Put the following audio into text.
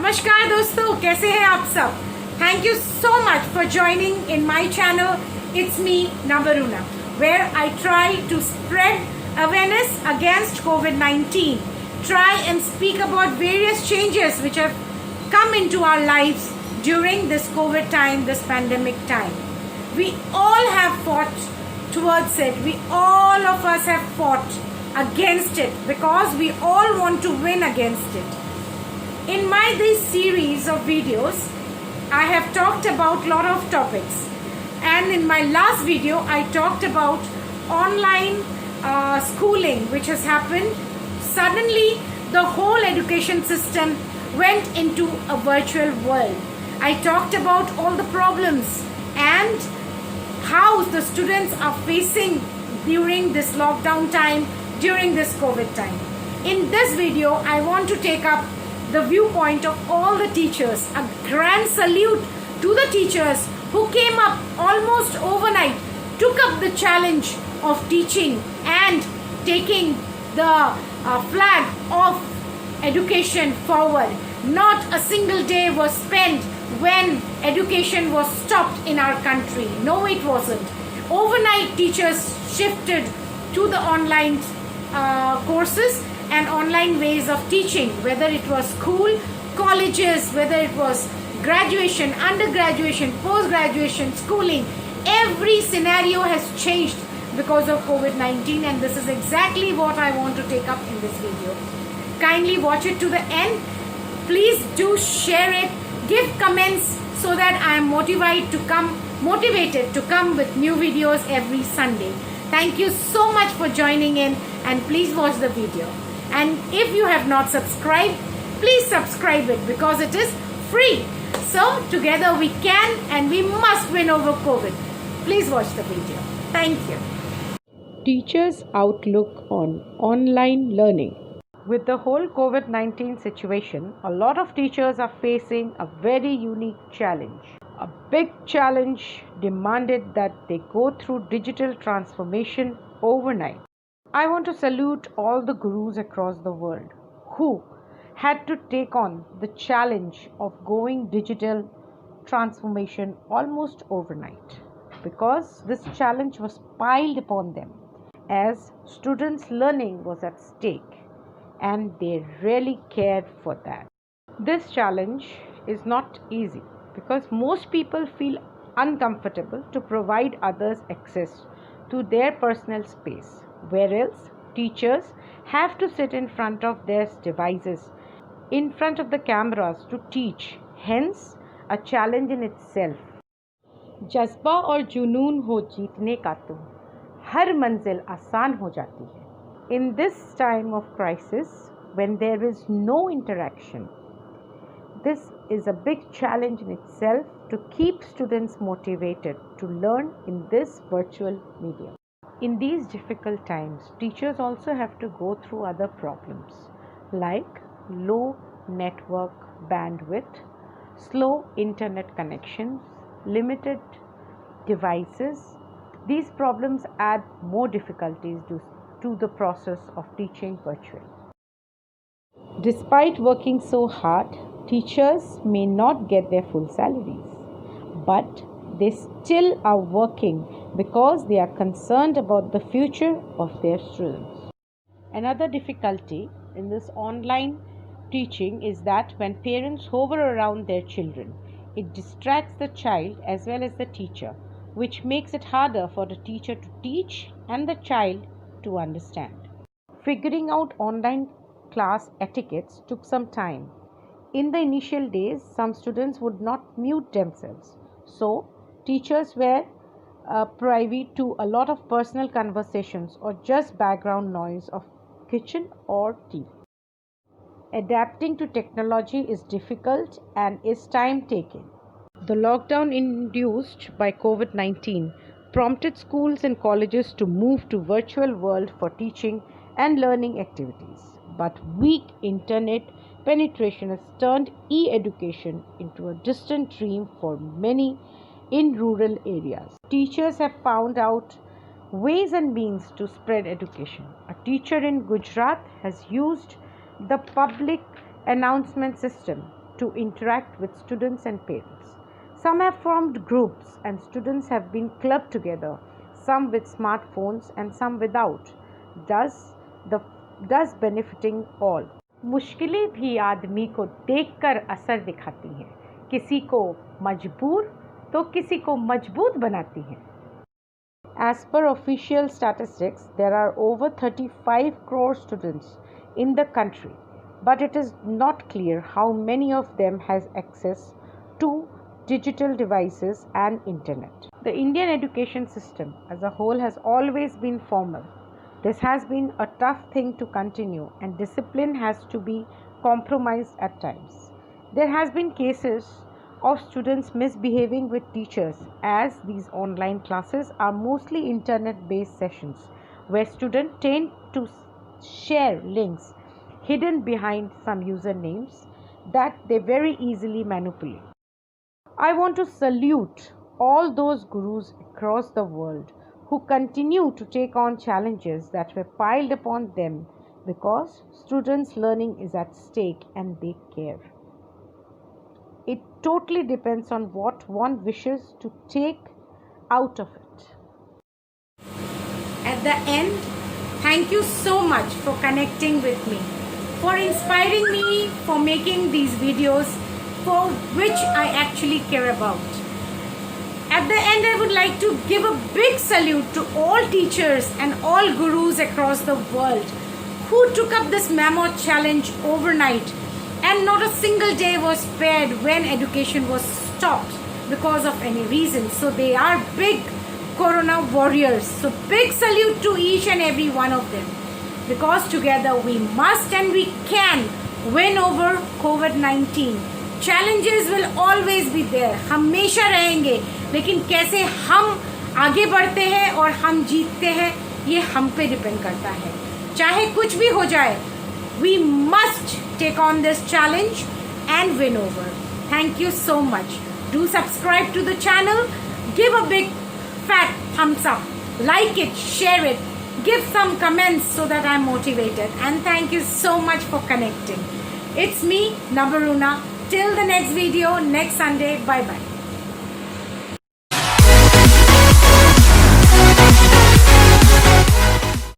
नमस्कार दोस्तों, कैसे हैं आप सब? Thank you so much for joining in my channel it's me Nabaruna, where I try to spread awareness against COVID-19, try and speak about various changes which have come into our lives during this COVID time, this pandemic time. We all have fought towards it. We all of us have fought against it because we all want to win against it. In this series of videos, I have talked about a lot of topics, and in my last video I talked about online schooling which has happened. Suddenly the whole education system went into a virtual world. I talked about all the problems and how the students are facing during this lockdown time, during this COVID time. In this video, I want to take up the viewpoint of all the teachers. A grand salute to the teachers who came up almost overnight, took up the challenge of teaching and taking the flag of education forward. Not a single day was spent when education was stopped in our country. No, it wasn't. Overnight, teachers shifted to the online courses and online ways of teaching, whether it was school, colleges, whether it was graduation, undergraduation, post-graduation, schooling. Every scenario has changed because of COVID-19, and this is exactly what I want to take up in this video. Kindly watch it to the end. Please do share it, give comments so that I am motivated to come with new videos every Sunday. Thank you so much for joining in, and please watch the video. And if you have not subscribed, please subscribe it because it is free. So together we can and we must win over COVID. Please watch the video. Thank you. Teachers' outlook on online learning. With the whole COVID-19 situation, a lot of teachers are facing a very unique challenge. A big challenge demanded that they go through digital transformation overnight. I want to salute all the gurus across the world who had to take on the challenge of going digital transformation almost overnight, because this challenge was piled upon them as students' learning was at stake, and they really cared for that. This challenge is not easy because most people feel uncomfortable to provide others access to their personal space, whereas teachers have to sit in front of their devices, in front of the cameras to teach, hence a challenge in itself. जज्बा और जुनून हो जीतने का तो हर मंजिल आसान हो जाती है. In this time of crisis, when there is no interaction, this is a big challenge in itself to keep students motivated to learn in this virtual medium. In these difficult times, teachers also have to go through other problems like low network bandwidth, slow internet connections, limited devices. These problems add more difficulties to the process of teaching virtually. Despite working so hard, teachers may not get their full salaries, but they still are working because they are concerned about the future of their students. Another difficulty in this online teaching is that when parents hover around their children, it distracts the child as well as the teacher, which makes it harder for the teacher to teach and the child to understand. Figuring out online class etiquettes took some time. In the initial days, some students would not mute themselves, so teachers were privy to a lot of personal conversations or just background noise of kitchen or TV. Adapting to technology is difficult and is time-taking. The lockdown induced by COVID-19 prompted schools and colleges to move to virtual world for teaching and learning activities. But weak internet penetration has turned e-education into a distant dream for many in rural areas. Teachers have found out ways and means to spread education. A teacher in Gujarat has used the public announcement system to interact with students and parents. Some have formed groups and students have been clubbed together, some with smartphones and some without, thus benefiting all. मुश्किलें भी आदमी को देखकर असर दिखाती हैं, किसी को मजबूर तो किसी को मजबूत बनाती हैं. As per official statistics, there are over 35 crore students in the country, but it is not clear how many of them has access to digital devices and internet. The Indian education system as a whole has always been formal. This has been a tough thing to continue and discipline has to be compromised at times. There has been cases of students misbehaving with teachers, as these online classes are mostly internet-based sessions where students tend to share links hidden behind some usernames that they very easily manipulate. I want to salute all those gurus across the world who continue to take on challenges that were piled upon them because students' learning is at stake and they care. It totally depends on what one wishes to take out of it. At the end, thank you so much for connecting with me, for inspiring me, for making these videos for which I actually care about. At the end, I would like to give a big salute to all teachers and all gurus across the world who took up this mammoth challenge overnight, and not a single day was spared when education was stopped because of any reason. So they are big Corona warriors. So big salute to each and every one of them, because together we must and we can win over COVID-19. Challenges will always be there, हमेशा रहेंगे, लेकिन कैसे हम आगे बढ़ते हैं और हम जीतते हैं ये हम पे डिपेंड करता है. चाहे कुछ भी हो जाए, we must take on this challenge and win over. Thank you so much. Do subscribe to the channel, give a big fat thumbs up, like it, share it, give some comments so that I'm motivated, and thank you so much for connecting. It's me, Nabaruna. Till the next video, next Sunday. Bye bye.